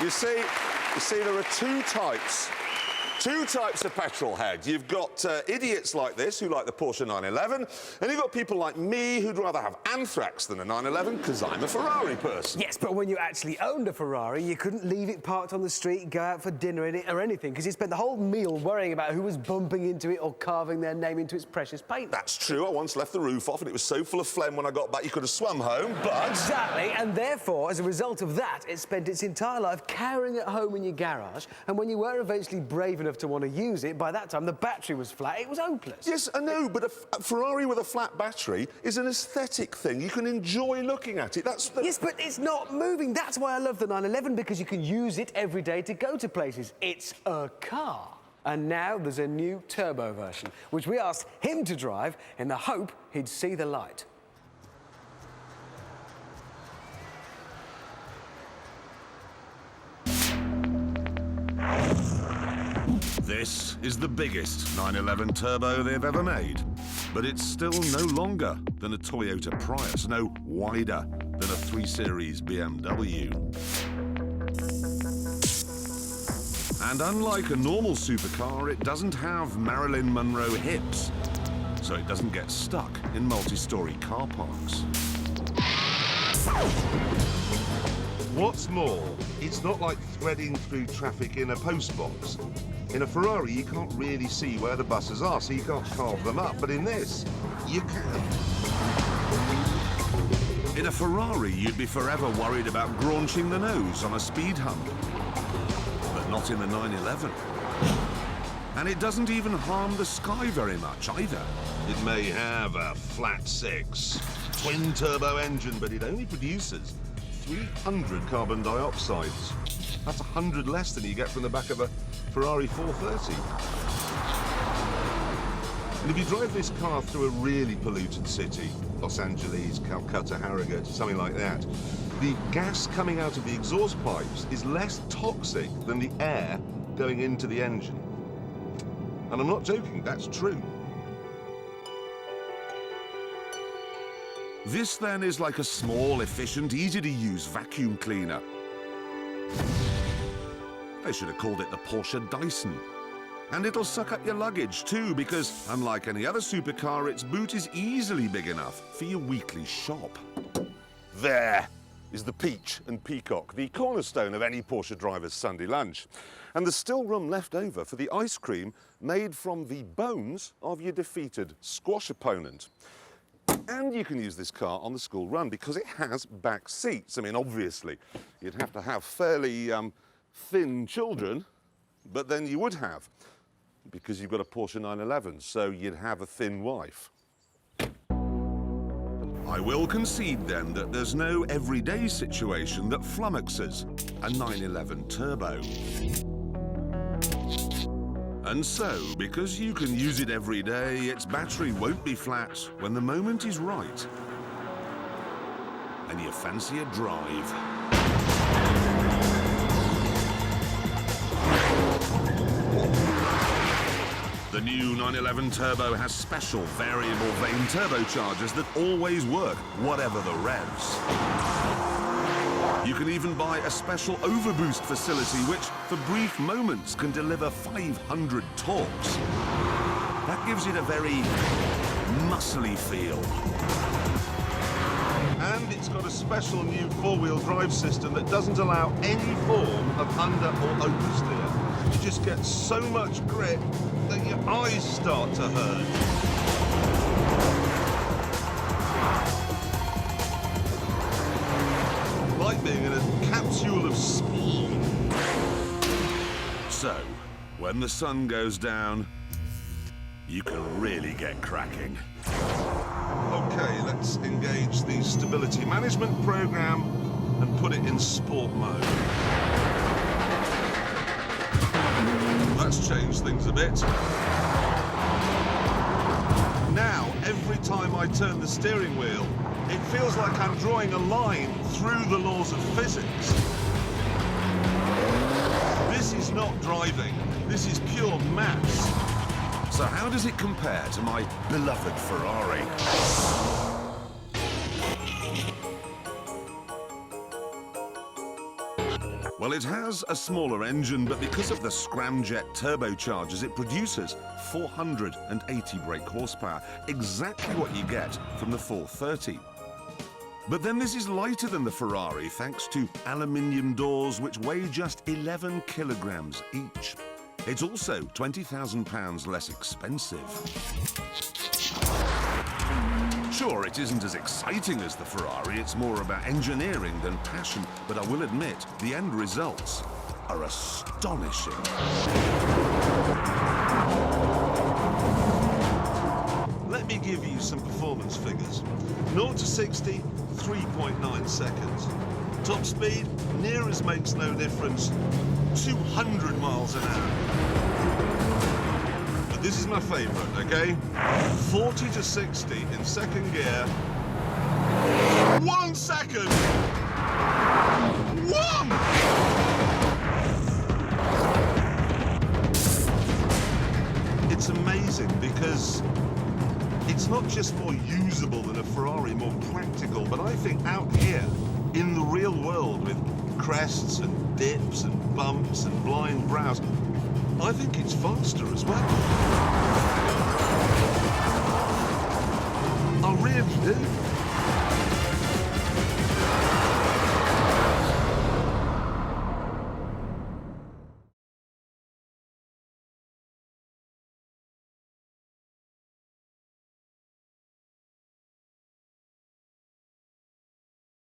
You see, there are two types of petrol heads. You've got idiots like this who like the Porsche 911, and you've got people like me who'd rather have anthrax than a 911 because I'm a Ferrari person. Yes, but when you actually owned a Ferrari, you couldn't leave it parked on the street, go out for dinner in it or anything, because you spent the whole meal worrying about who was bumping into it or carving their name into its precious paint. That's true. I once left the roof off and it was so full of phlegm when I got back you could have swum home, but... Exactly, and therefore, as a result of that, it spent its entire life cowering at home in your garage, and when you were eventually brave enough to want to use it, by that time the battery was flat, it was hopeless. Yes, I know, but a Ferrari with a flat battery is an aesthetic thing. You can enjoy looking at it. That's the... Yes, but it's not moving. That's why I love the 911, because you can use it every day to go to places. It's a car. And now there's a new turbo version, which we asked him to drive in the hope he'd see the light. This is the biggest 911 Turbo they've ever made, but it's still no longer than a Toyota Prius, no wider than a 3 Series BMW. And unlike a normal supercar, it doesn't have Marilyn Monroe hips, so it doesn't get stuck in multi-story car parks. What's more, it's not like threading through traffic in a postbox. In a Ferrari, you can't really see where the buses are, so you can't carve them up. But in this, you can. In a Ferrari, you'd be forever worried about graunching the nose on a speed hump. But not in the 911. And it doesn't even harm the sky very much, either. It may have a flat 6 twin-turbo engine, but it only produces 300 carbon dioxides. That's 100 less than you get from the back of a Ferrari 430. And if you drive this car through a really polluted city, Los Angeles, Calcutta, Harrogate, something like that, the gas coming out of the exhaust pipes is less toxic than the air going into the engine. And I'm not joking, that's true. This, then, is like a small, efficient, easy-to-use vacuum cleaner. They should have called it the Porsche Dyson. And it'll suck up your luggage, too, because, unlike any other supercar, its boot is easily big enough for your weekly shop. There is the peach and peacock, the cornerstone of any Porsche driver's Sunday lunch. And there's still room left over for the ice cream made from the bones of your defeated squash opponent. And you can use this car on the school run because it has back seats. I mean, obviously, you'd have to have fairly thin children, but then you would have, because you've got a Porsche 911, so you'd have a thin wife. I will concede, then, that there's no everyday situation that flummoxes a 911 Turbo. And so, because you can use it every day, its battery won't be flat when the moment is right. And you fancy a drive. The new 911 Turbo has special variable vane turbochargers that always work, whatever the revs. You can even buy a special overboost facility which, for brief moments, can deliver 500 torques. That gives it a very muscly feel. And it's got a special new four-wheel drive system that doesn't allow any form of under or oversteer. You just get so much grip that your eyes start to hurt. Like being in a capsule of speed. So, when the sun goes down, you can really get cracking. Okay, let's engage the stability management program and put it in sport mode. That's changed things a bit. Now, every time I turn the steering wheel, it feels like I'm drawing a line through the laws of physics. This is not driving. This is pure maths. So how does it compare to my beloved Ferrari? Well, it has a smaller engine, but because of the scramjet turbochargers it produces, 480 brake horsepower, exactly what you get from the 430. But then this is lighter than the Ferrari thanks to aluminium doors which weigh just 11 kilograms each. It's also £20,000 less expensive. Sure, it isn't as exciting as the Ferrari, it's more about engineering than passion, but I will admit, the end results are astonishing. Let me give you some performance figures. 0 to 60, 3.9 seconds. Top speed, near as makes no difference, 200 miles an hour. But this is my favourite, okay? 40 to 60 in second gear, 1 second! 1! It's amazing because it's not just more usable than a Ferrari, more practical, but I think out here, in the real world, with crests and dips and bumps and blind brows, I think it's faster as well.